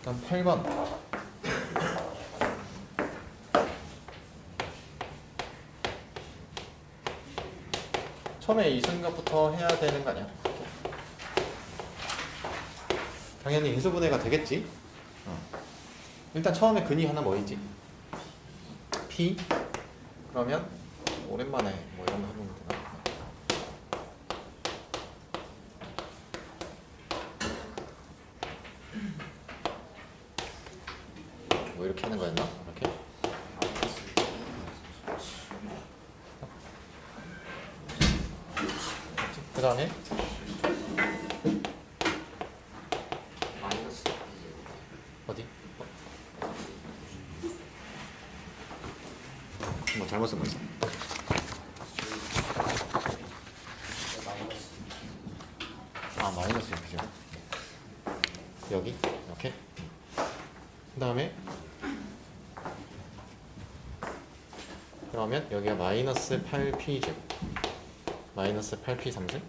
그럼 8번. 처음에 이 생각부터 해야 되는 거 아니야? 당연히 인수분해가 되겠지? 일단 처음에 근이 하나 뭐 있지? P? 그러면 오랜만에 뭐 이런 거 해보면 되나? 뭐 이렇게 하는 거였나? 이렇게? 그 다음에 어디? 뭐 잘못 쓴 거 있어? 아, 마이너스 6이죠. 여기 이렇게. 그 다음에 그러면 여기가 마이너스 8p제곱 마이너스 8p 3승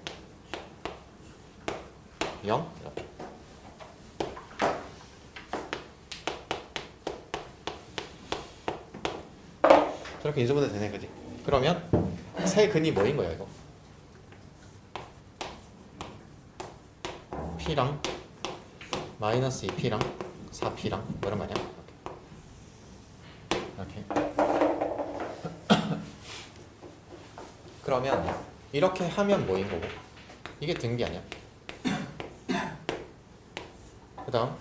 0 이렇게. 저렇게 인수분해 되네, 그지? 그러면 세 근이 뭐인 거야, 이거? P랑 마이너스 2P랑 4P랑 뭐 이런 거 아니야? 이렇게. 그러면 이렇게 하면 뭐인 거고? 이게 등비 아니야? 그 다음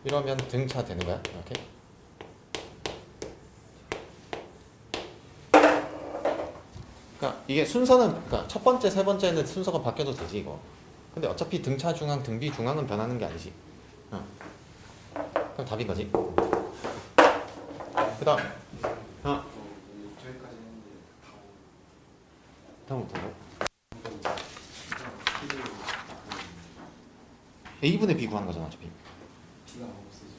이러면 등차 되는 거야? 이렇게. 그러니까 이게 순서는, 그러니까 첫 번째, 세 번째는 순서가 바뀌어도 되지 이거. 근데 어차피 등차 중앙, 등비 중앙은 변하는 게 아니지. 그럼 답인 거지. 그 다음 저기까지 했는데 다음부터 뭐? A분의 B 구하는 거잖아 어차피. B가 없어져.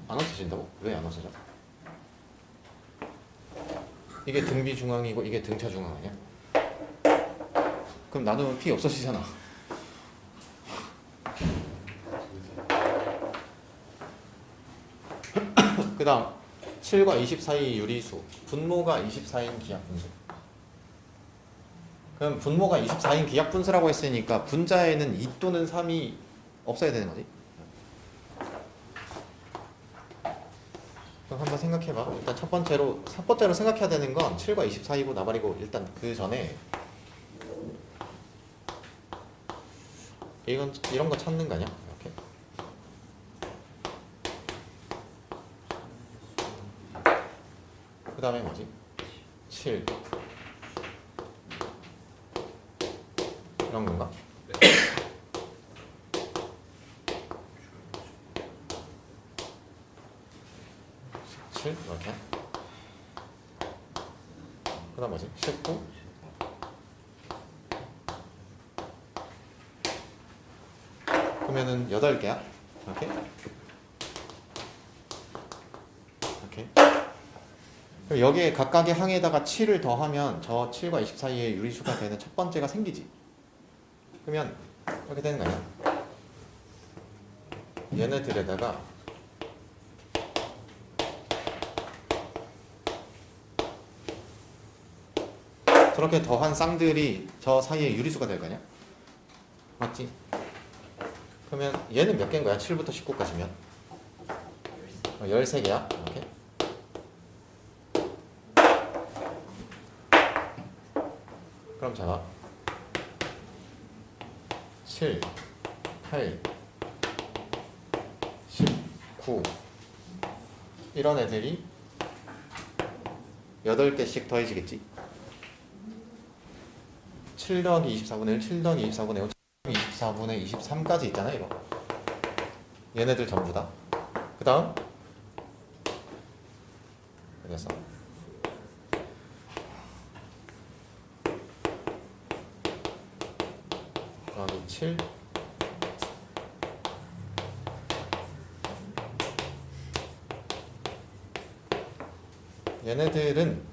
안 없어진다고? 왜 안 없어져? 이게 등비 중앙이고 이게 등차 중앙 아니야? 그럼 나누면 P 없어지잖아. 그 다음 7과 20 사이 유리수. 분모가 24인 기하분수. 그럼 분모가 24인 기하분수라고 했으니까 분자에는 2 또는 3이 없어야 되는 거지. 그럼 한번 생각해봐. 일단 첫 번째로 생각해야 되는 건 7과 20 사이고 나발이고, 일단 그 전에 이런 거 찾는 거 아니야? 이렇게. 그 다음에 뭐지? 7 이런 건가? 7 이렇게. 그 다음 뭐지? 19 그러면은 8개야 이렇게. 이렇게. 그럼 여기에 각각의 항에다가 7을 더하면 저 7과 20 사이에 유리수가 되는 첫 번째가 생기지. 그러면 이렇게 되는 거 아니야? 얘네들에다가 저렇게 더한 쌍들이 저 사이에 유리수가 될 거 아니야? 맞지? 그러면 얘는 몇 개인 거야? 7부터 19까지면 13개야 이렇게. 그럼 자 7, 8, 19 이런 애들이 8개씩 더해지겠지. 7 더하기 24분의 1, 7 더하기 24분의 5, 24분의 23까지 있잖아 이거. 얘네들 전부 다. 그 다음 그래서 더하기 7 얘네들은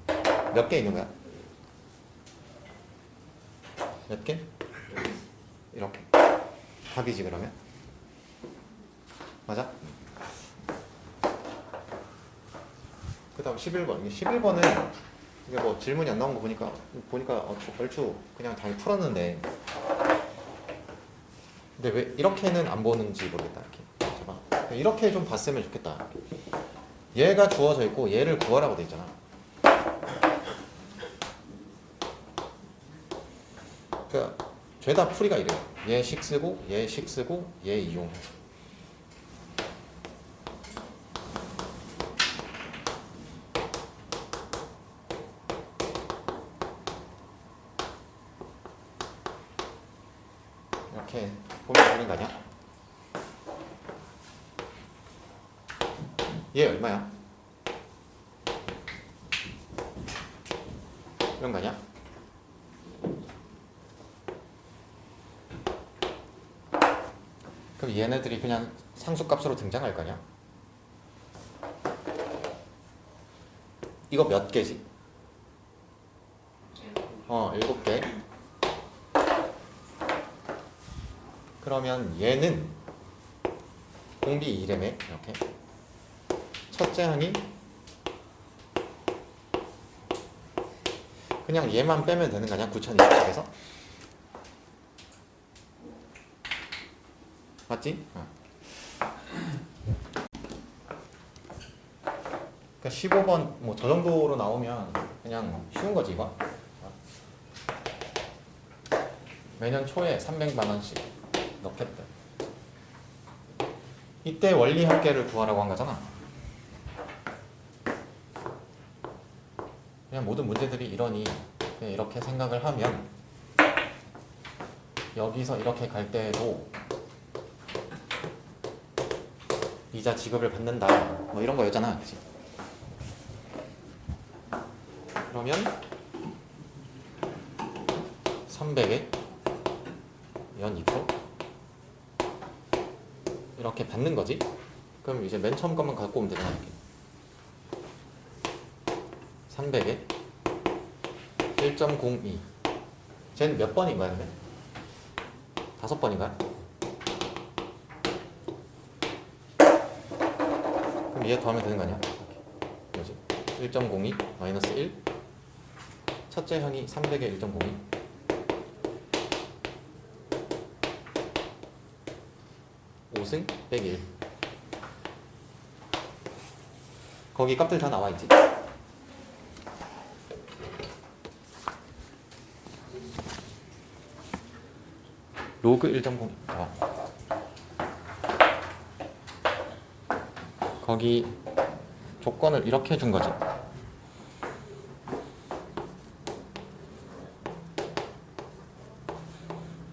몇 개 있는 거야? 몇 개? 이렇게. 답이지 그러면? 맞아? 그 다음 11번. 11번은 이게 뭐 질문이 안 나온 거 보니까 얼추 그냥 잘 풀었는데, 근데 왜 이렇게는 안 보는지 모르겠다. 이렇게 봐봐. 이렇게 좀 봤으면 좋겠다. 얘가 주어져 있고 얘를 구하라고 돼 있잖아. 그러니까 죄다 풀이가 이래요. 얘식 쓰고 얘식 쓰고 얘 이용해. 이렇게 보면 되는 거 아니야? 얘 얼마야? 이런 거 아니야? 그럼 얘네들이 그냥 상수값으로 등장할 거 아니야? 이거 몇 개지? 7개. 그러면 얘는 공비 2래매 이렇게. 첫째 항이 그냥 얘만 빼면 되는 거 아니야? 9020에서? 맞지? 그러니까 15번 뭐 저 정도로 나오면 그냥 쉬운 거지 이거. 매년 초에 300만 원씩 넣겠대. 이때 원리 합계를 구하라고 한 거잖아. 그냥 모든 문제들이 이러니 그냥 이렇게 생각을 하면 여기서 이렇게 갈 때도 이자 지급을 받는다 뭐 이런 거였잖아. 그치? 그러면 300에 연 2% 이렇게 받는 거지. 그럼 이제 맨 처음 것만 갖고 오면 되잖아. 이렇게. 300에 1.02. 쟤는 몇 번인 거야, 근데? 5번인가? 그럼 얘 더하면 되는 거 아니야? 뭐지? 1.02 마이너스 1. 첫째 항이 300에 1.02. 5승 빼기 1. 거기 값들 다 나와 있지? 로그 1.0 거기 조건을 이렇게 해준 거지.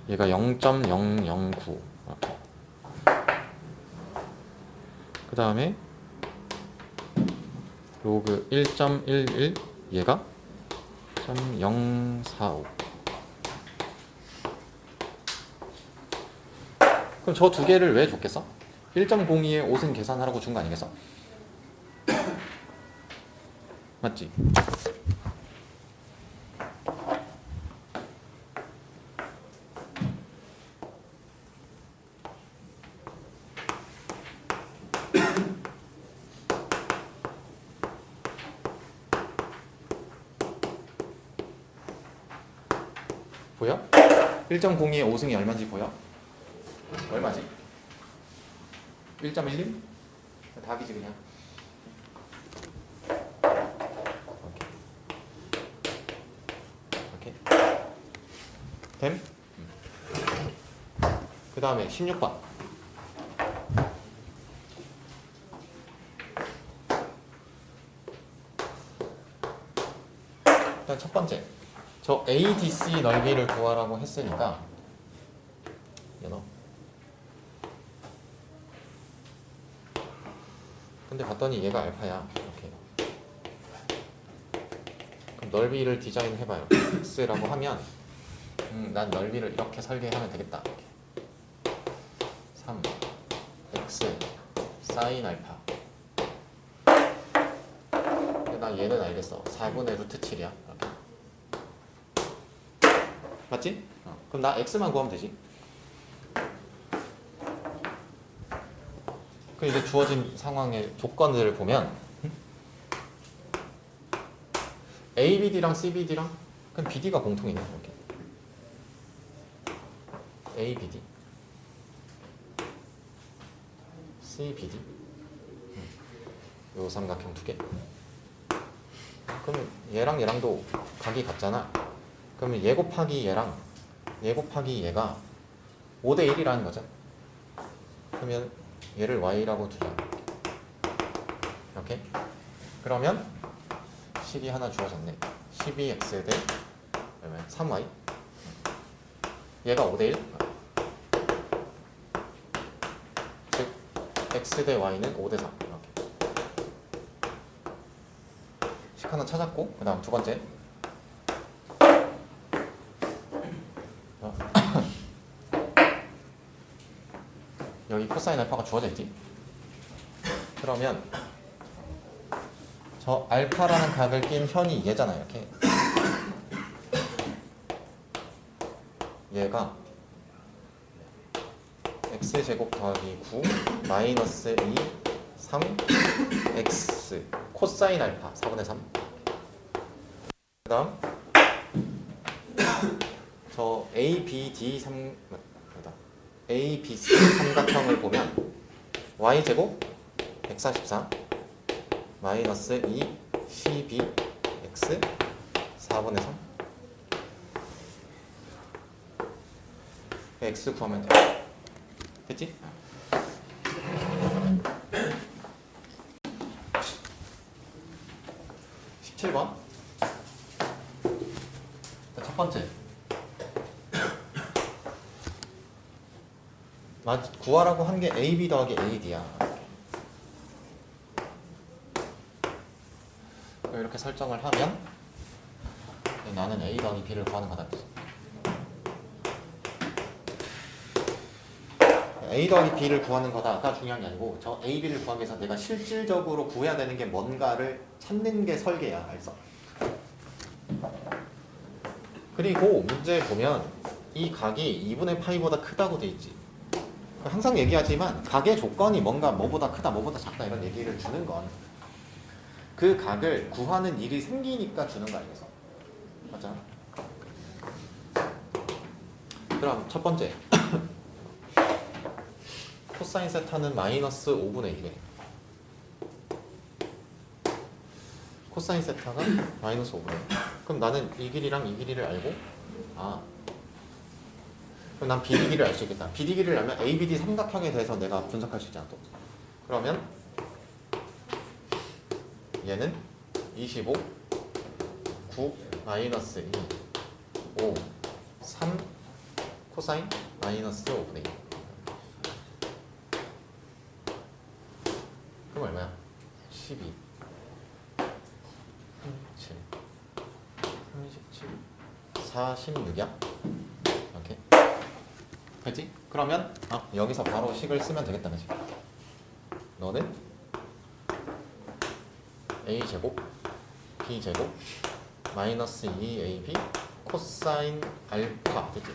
얘가 0.009. 그 다음에 로그 1.11 얘가 0.045. 그럼 저 두 개를 왜 줬겠어? 1.02에 5승 계산하라고 준 거 아니겠어? 맞지? 보여? 1.02에 5승이 얼마인지 보여? 얼마지? 1.11? 답이지 그냥. 오케이. 됨? 그 다음에 16번. 일단 첫 번째. 저 ADC 넓이를 구하라고 했으니까 얘너. 근데 봤더니 얘가 알파야. 이렇게. 그럼 넓이를 디자인 해봐요. x라고 하면 난 넓이를 이렇게 설계하면 되겠다. 이렇게. 3 x 사인 알파. 근데 나 얘는 알겠어. 4분의 루트 7이야. 이렇게. 맞지? 그럼 나 x만 구하면 되지. 그 이제 주어진 상황의 조건들을 보면 ABD랑 CBD랑 그럼 BD가 공통이네. 이렇게 ABD, CBD 요 삼각형 두 개. 그럼 얘랑 얘랑도 각이 같잖아. 그러면 얘 곱하기 얘랑 얘 곱하기 얘가 5대 1이라는 거죠. 그러면 얘를 y라고 두자. 이렇게. 그러면 식이 하나 주어졌네. 12x 대 3y. 얘가 5대 1. 즉 x 대 y는 5대 3. 이렇게. 식 하나 찾았고, 그 다음 두 번째. 여기 코사인 알파가 주어져 있지. 그러면 저 알파라는 각을 낀 현이 얘잖아. 이렇게 얘가 x제곱 더하기 9 마이너스 2 3 x 코사인 알파 4분의 3. 그 다음 저 ABD ABC 삼각형을 보면 y제곱 144 마이너스 2 12x 4분의 3 x 구하면 돼. 됐지? 십 17번 첫 번째 구하라고 한 게 AB 더하기 AD야. 이렇게 설정을 하면 나는 A 더하기 B를 구하는 거다. A 더하기 B를 구하는 거다가 중요한 게 아니고 저 A, B를 구하기 위해서 내가 실질적으로 구해야 되는 게 뭔가를 찾는 게 설계야. 알았어? 그리고 문제 보면 이 각이 2분의 파이보다 크다고 돼 있지. 항상 얘기하지만 각의 조건이 뭔가 뭐보다 크다 뭐보다 작다 이런 얘기를 주는 건 그 각을 구하는 일이 생기니까 주는 거 아니겠어? 맞잖아. 그럼 첫 번째 코사인 세타는 마이너스 5분의 1에 코사인 세타가 마이너스 5분의 1. 그럼 나는 이 길이랑 이 길이를 알고 그럼 난 BD 길이를 알 수 있겠다. BD 길이를 알면 ABD 삼각형에 대해서 내가 분석할 수 있잖아 또. 그러면 얘는 25 9 마이너스 2 5 3 코사인 마이너스 5분의 2. 그럼 얼마야? 12 37 37 46이야? 이렇게 그치? 그러면 여기서 바로 식을 쓰면 되겠다. 그치? 너는 A제곱 B제곱 마이너스 2AB 코사인 알파 그치?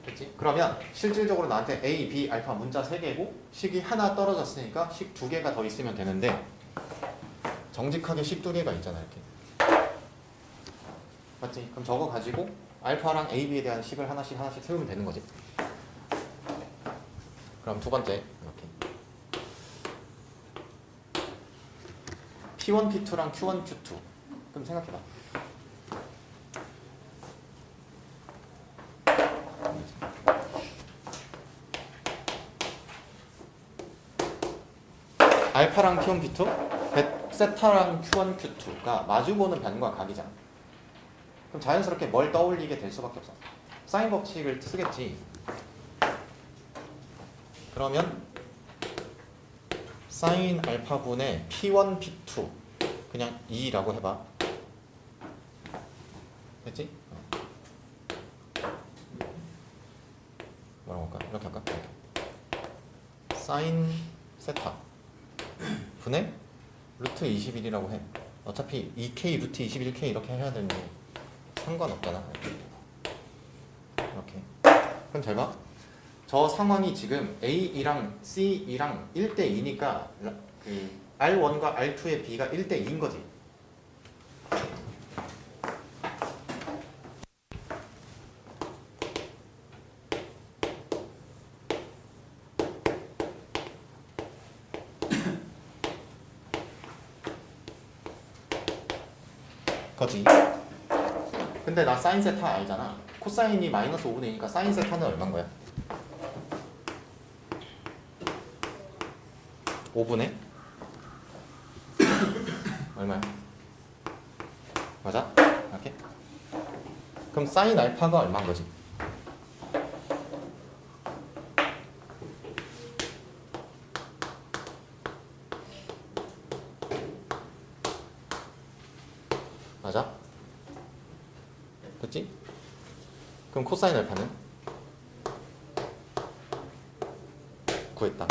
그치? 그러면 실질적으로 나한테 A, B, 알파 문자 3개고 식이 하나 떨어졌으니까 식 2개가 더 있으면 되는데 정직하게 식 2개가 있잖아 이렇게. 맞지? 그럼 저거 가지고 알파랑 A, B에 대한 식을 하나씩 세우면 되는 거지. 그럼 두 번째 이렇게 P1, P2랑 Q1, Q2 그럼 생각해봐. 알파랑 P1, P2 세타랑 Q1, Q2가 마주보는 변과 각이잖아. 그럼 자연스럽게 뭘 떠올리게 될 수밖에 없어. 사인 법칙을 쓰겠지. 그러면 사인 알파분의 P1, P2 그냥 2라고 해봐. 됐지? 뭐라고 할까? 이렇게 할까? 이렇게. 사인 세타 분의 루트 21이라고 해. 어차피 2K 루트 21K 이렇게 해야 되는데 상관없잖아. 이렇게. 그럼 잘 봐. 저 상황이 지금 A랑 C랑 1대2니까 그 R1과 R2의 B가 1대2인 거지. 거지. 근데 나 사인 세타 알잖아. 코사인이 마이너스 5분의 1이니까 사인 세타는 얼마인 거야? 5분의? 얼마야? 맞아? 이렇게? 그럼 사인 알파가 얼마인 거지? 맞아? 그치? 그럼 코사인 알파는? 구했다.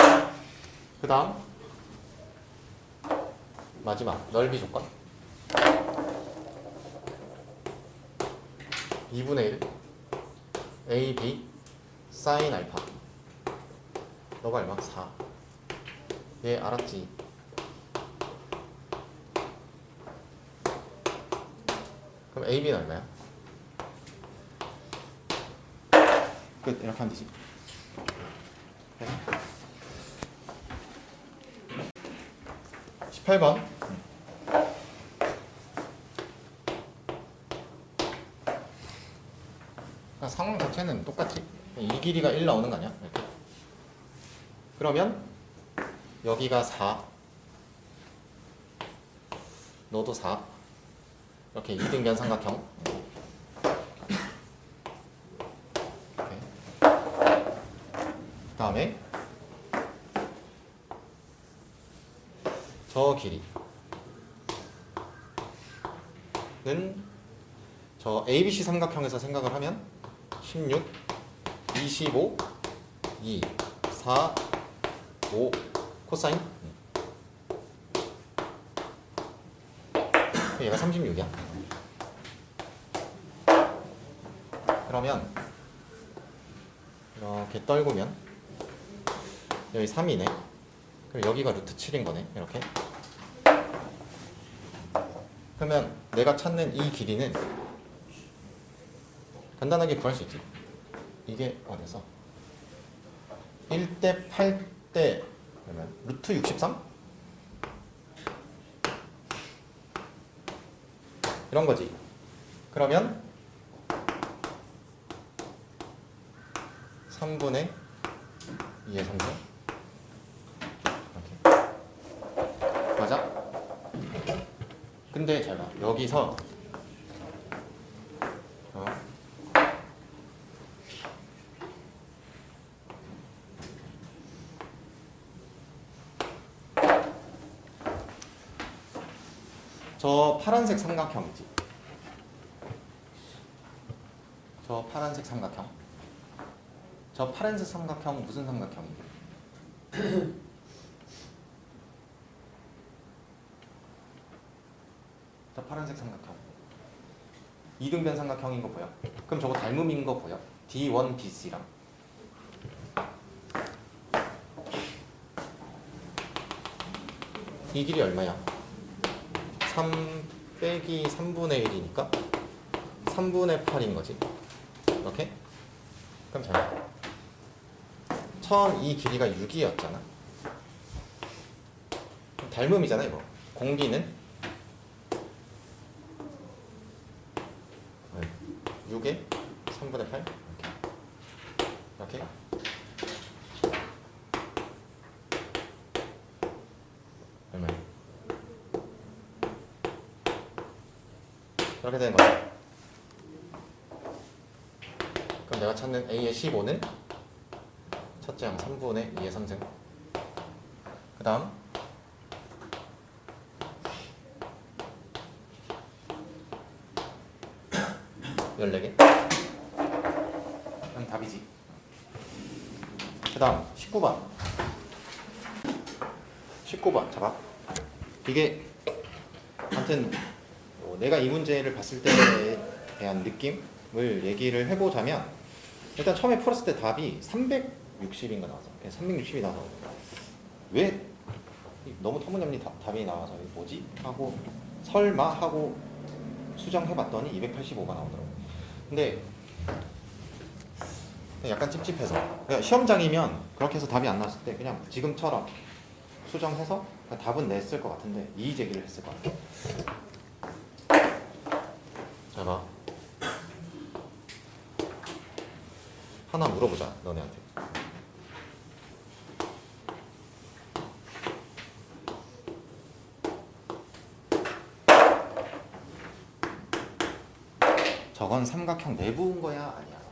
그 다음 마지막 넓이 조건 2분의 1 A, B 사인 알파. 너가 얼마? 4. 얘 알았지? 그럼 A, B는 얼마야? 끝. 이렇게 하면 되지. 18번. 상황 자체는 똑같지. 이 길이가 1 나오는 거 아니야? 이렇게. 그러면 여기가 4, 너도 4. 이렇게 2등변 삼각형. 그 다음에 저 길이는 저 ABC 삼각형에서 생각을 하면 16, 25, 2, 4, 5 코사인. 얘가 36이야. 그러면 이렇게 떨구면 여기 3이네. 그럼 여기가 루트 7인 거네. 이렇게. 그러면 내가 찾는 이 길이는 간단하게 구할 수 있지. 이게 어디서 1대 8대 그러면 루트 63? 이런 거지. 그러면 3분의 2의 3승. 이렇게. 맞아? 근데 잘 봐. 여기서 저 파란색 삼각형 있지? 저 파란색 삼각형. 저 파란색 삼각형 무슨 삼각형인데? 저 파란색 삼각형. 이등변 삼각형인 거 보여? 그럼 저거 닮음인 거 보여? D1, BC랑. 이 길이 얼마야? 3 빼기 3분의 1이니까 3분의 8인 거지. 이렇게? 그럼 잘 봐. 처음 이 길이가 6이었잖아. 닮음이잖아 이거. 공기는 6에 3분의 8 이렇게. 이렇게. 얼마야? 이렇게 되는 거야. 그럼 내가 찾는 A의 15는 첫째 항 3분의 2의 3승. 그 다음 14개. 그럼 답이지. 그 다음 19번. 19번 잡아. 이게 아무튼 내가 이 문제를 봤을 때에 대한 느낌을 얘기를 해보자면 일단 처음에 풀었을 때 답이 360인가 나와서 360이 나와서 왜 너무 터무니없는 답이 나와서 이게 뭐지? 하고 설마 하고 수정해봤더니 285가 나오더라고요. 근데 약간 찝찝해서 그러니까 시험장이면 그렇게 해서 답이 안 나왔을 때 그냥 지금처럼 수정해서 답은 냈을 것 같은데 이의 제기를 했을 것 같아요. 자 봐. 하나 물어보자 너네한테. 저건 삼각형 내부인 거야 아니야?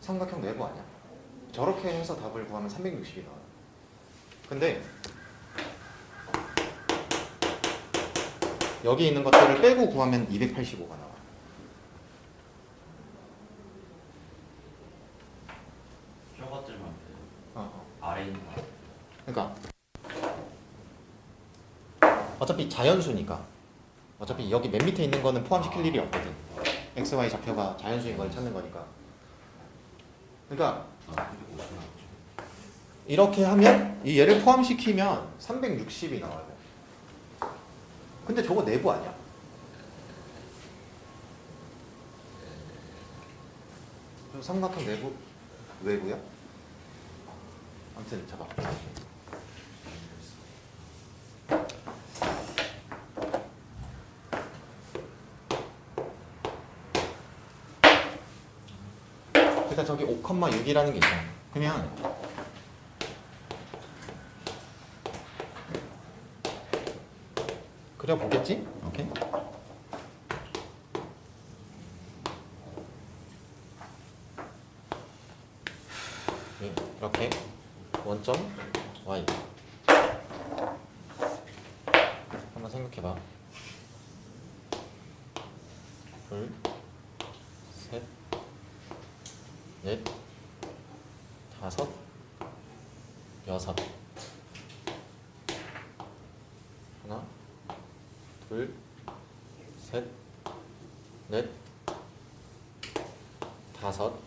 삼각형 내부 아니야? 저렇게 해서 답을 구하면 360이 나와요. 근데 여기 있는 것들을 빼고 구하면 285가 나와요. 저것들만 아래 있는 거. 그러니까 어차피 자연수니까 어차피 여기 맨 밑에 있는 거는 포함시킬 일이 없거든. x, y 좌표가 자연수인 걸 찾는 거니까. 그러니까 이렇게 하면 이 얘를 포함시키면 360이 나와요. 근데 저거 내부 아니야? 삼각형 내부 외부야? 아무튼 잡아. 일단 저기 5,6이라는 게 있잖아. 그러면 그려보겠지? 오케이. 이렇게 원점 y 한번 생각해봐. 둘, 셋, 넷, 다섯, 여섯. 하나, 둘, 셋, 넷, 다섯.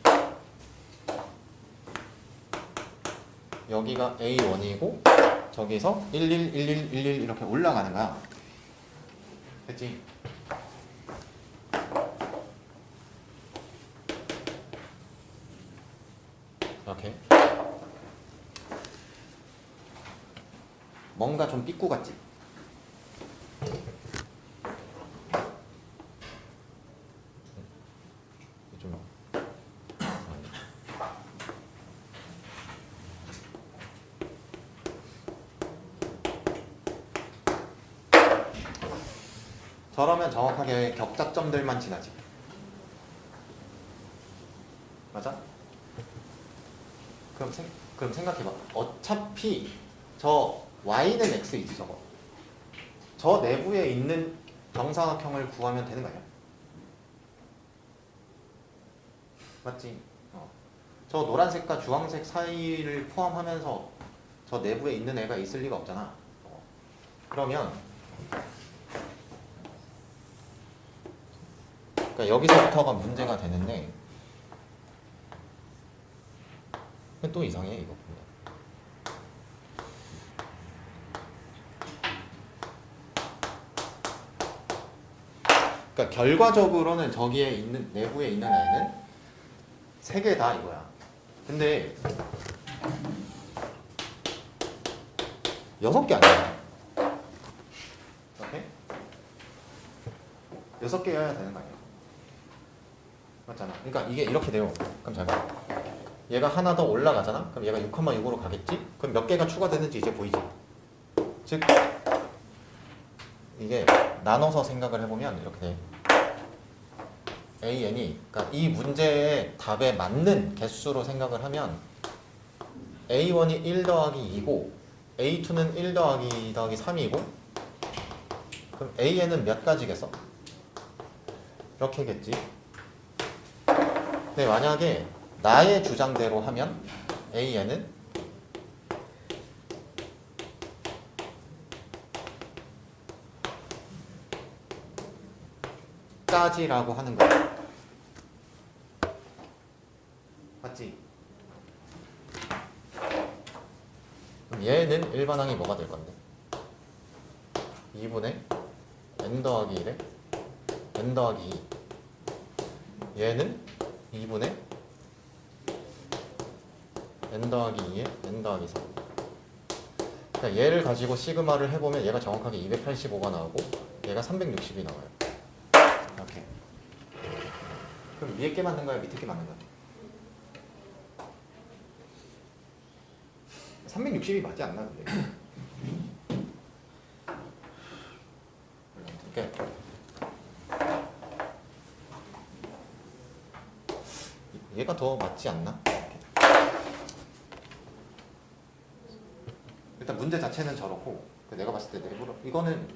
여기가 A1이고 저기서 11, 11, 11 이렇게 올라가는 거야. 됐지? 이렇게. 뭔가 좀 삐꾸 같지? 좀 저러면 정확하게 격자점들만 지나지. 맞아? 그럼 생각해봐. 어차피 저 y는 x이지 저거. 저 내부에 있는 정사각형을 구하면 되는 거 아니야? 맞지? 저 노란색과 주황색 사이를 포함하면서 저 내부에 있는 애가 있을 리가 없잖아. 그러면 그러니까 여기서부터가 문제가 되는데 또 이상해 이거. 그러니까 결과적으로는 저기에 있는 내부에 있는 애는 3개 다 이거야. 근데 6개 아니야. 이렇게 6개여야 되는 거 아니야? 맞잖아. 그러니까 이게 이렇게 돼요. 그럼 잘 봐. 얘가 하나 더 올라가잖아. 그럼 얘가 6,6으로 가겠지? 그럼 몇 개가 추가되는지 이제 보이지? 즉 이게 나눠서 생각을 해보면 이렇게 돼. AN이 그러니까 이 문제의 답에 맞는 개수로 생각을 하면 A1이 1 더하기 2고 A2는 1 더하기 3이고 그럼 AN은 몇 가지겠어? 이렇게겠지. 근데 만약에 나의 주장대로 하면 AN은 까지라고 하는 거야. 맞지? 그럼 얘는 일반항이 뭐가 될 건데? 2분의 n 더하기 1에 n 더하기 2. 얘는 2분의 n 더하기 2에 n 더하기 3. 그러니까 얘를 가지고 시그마를 해보면 얘가 정확하게 285가 나오고 얘가 360이 나와요. 이렇게. 그럼 위에 게 맞는 거야? 밑에 게 맞는 거야? 360이 맞지 않나 근데? 이렇게. 얘가 더 맞지 않나? 일단 문제 자체는 저렇고 내가 봤을 때 내부로 이거는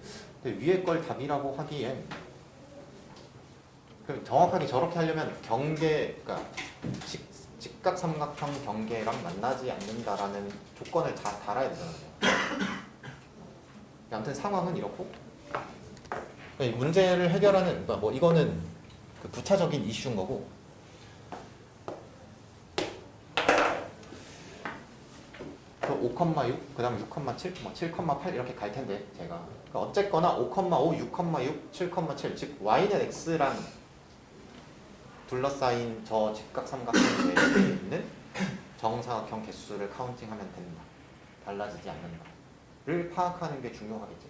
위에 걸 답이라고 하기엔 정확하게 저렇게 하려면 경계, 그러니까 직각삼각형 경계랑 만나지 않는다라는 조건을 다 달아야 되잖아요. 아무튼 상황은 이렇고 이 문제를 해결하는, 그러니까 뭐 이거는 그 부차적인 이슈인 거고 그 5,6, 그 다음에 6,7, 7,8 이렇게 갈 텐데 제가 그러니까 어쨌거나 5,5, 6,6, 7,7 즉 y는 x랑 둘러싸인 저 직각삼각형 내에 있는 정사각형 개수를 카운팅하면 된다. 달라지지 않는다를 파악하는 게 중요하겠지.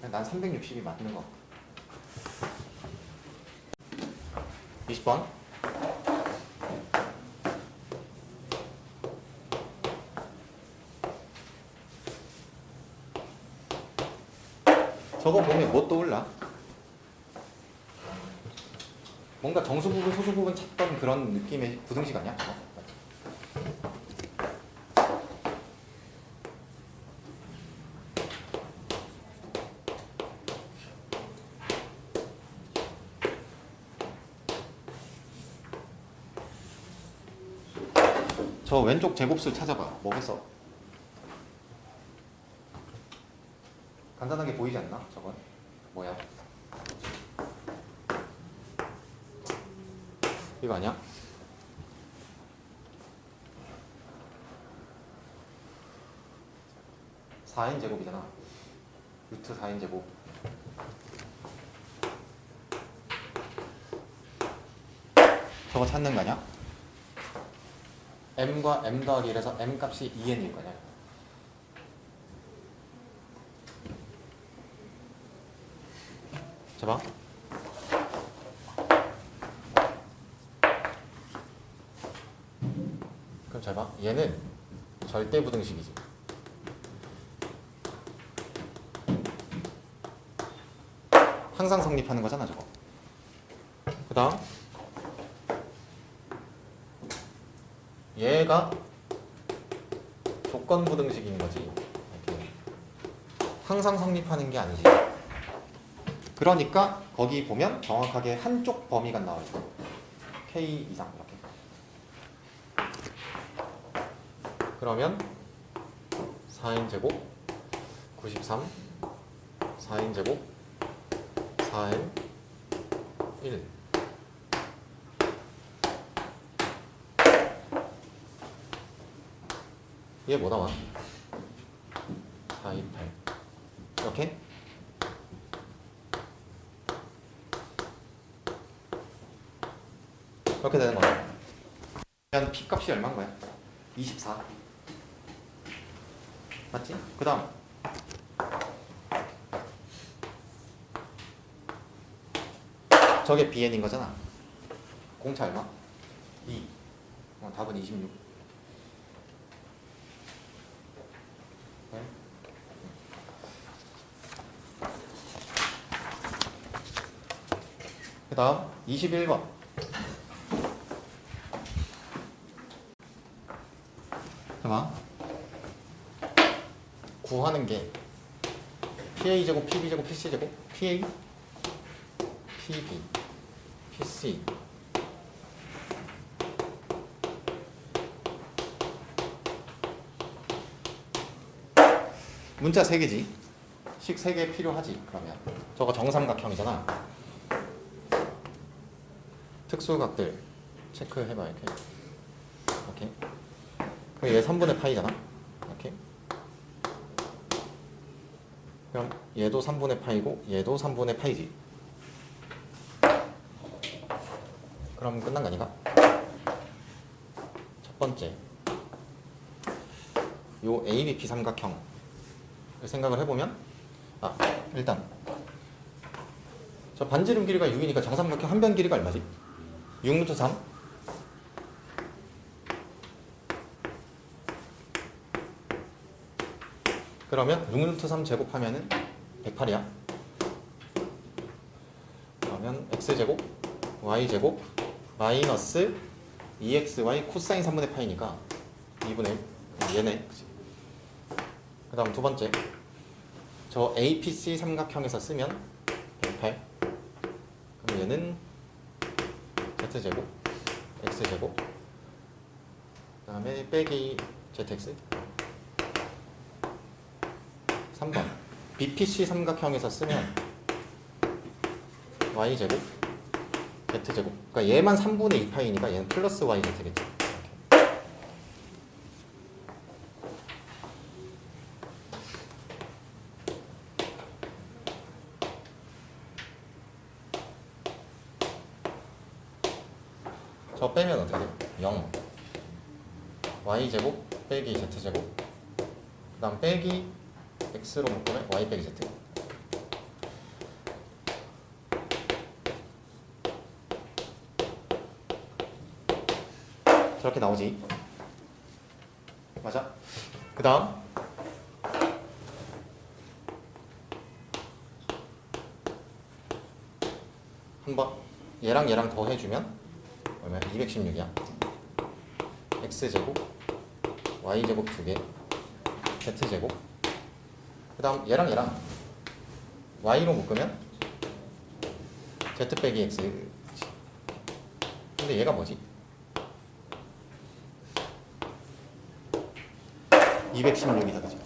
난 360이 맞는 것 같아. 20번. 저거 보면 뭐 떠올라? 뭔가 정수 부분, 소수 부분 찾던 그런 느낌의 구등식 아니야? 저 왼쪽 제곱수 찾아봐. 뭐겠어? 간단하게 보이지 않나? 저건 뭐야? 이거 아니야? (4n) 제곱이잖아. 루트 4n 제곱. 저거 찾는 거 아니야? m과 m 더하기 1에서 m 값이 2n일 거냐? 자 봐. 그럼 잘 봐. 얘는 절대 부등식이지. 항상 성립하는 거잖아 저거. 그 다음 얘가 조건 부등식인 거지. 이렇게. 항상 성립하는 게 아니지. 그러니까 거기 보면 정확하게 한쪽 범위가 나와요. K 이상 이렇게. 그러면 4n 제곱 93 4n 제곱 4n 1. 얘 뭐 나와? 4, 2, 8 이렇게? 이렇게 되는 거야. 그냥 P 값이 얼마인 거야? 24 맞지? 그 다음 저게 BN인 거잖아. 공차 얼마? 2. 답은 26. 네? 그 다음 21번. 잠깐만. 구하는 게 PA제곱, PB제곱, PC제곱, PA, PB, PC 문자 3개지. 식 3개 필요하지. 그러면 저거 정삼각형이잖아. 특수각들 체크해봐. 이렇게. 오케이. 그럼 얘 3분의 파이잖아. 오케이. 그럼 얘도 3분의 파이고 얘도 3분의 파이지. 그럼 끝난 거 아닌가? 첫 번째 요 ABP 삼각형 생각을 해보면 일단 저 반지름 길이가 6이니까 정삼각형 한 변 길이가 얼마지? 6루트 3 그러면 6루트 3 제곱하면은 108이야. 그러면 x제곱 y제곱 마이너스 2xy 코사인 3분의 파이니까 2분의 1 얘네. 그 다음 두 번째 저 APC 삼각형에서 쓰면 108 그럼 얘는 z제곱 x제곱 그 다음에 빼기 zx 3번 BPC 삼각형에서 쓰면 y제곱 z제곱 그러니까 얘만 3분의 2파이니까 얘는 플러스 yz겠지. 저 빼면 어떻게 돼요? 0 y제곱 빼기 z제곱 그 다음 빼기 x로 묶으면 y 빼기 z 저렇게 나오지. 맞아? 그 다음 한번 얘랑 얘랑 더 해주면 얼마야? 216이야. x제곱 y제곱 2개 z제곱 그 다음 얘랑 얘랑 y로 묶으면 z 빼기 x. 근데 얘가 뭐지? 216이다 그죠?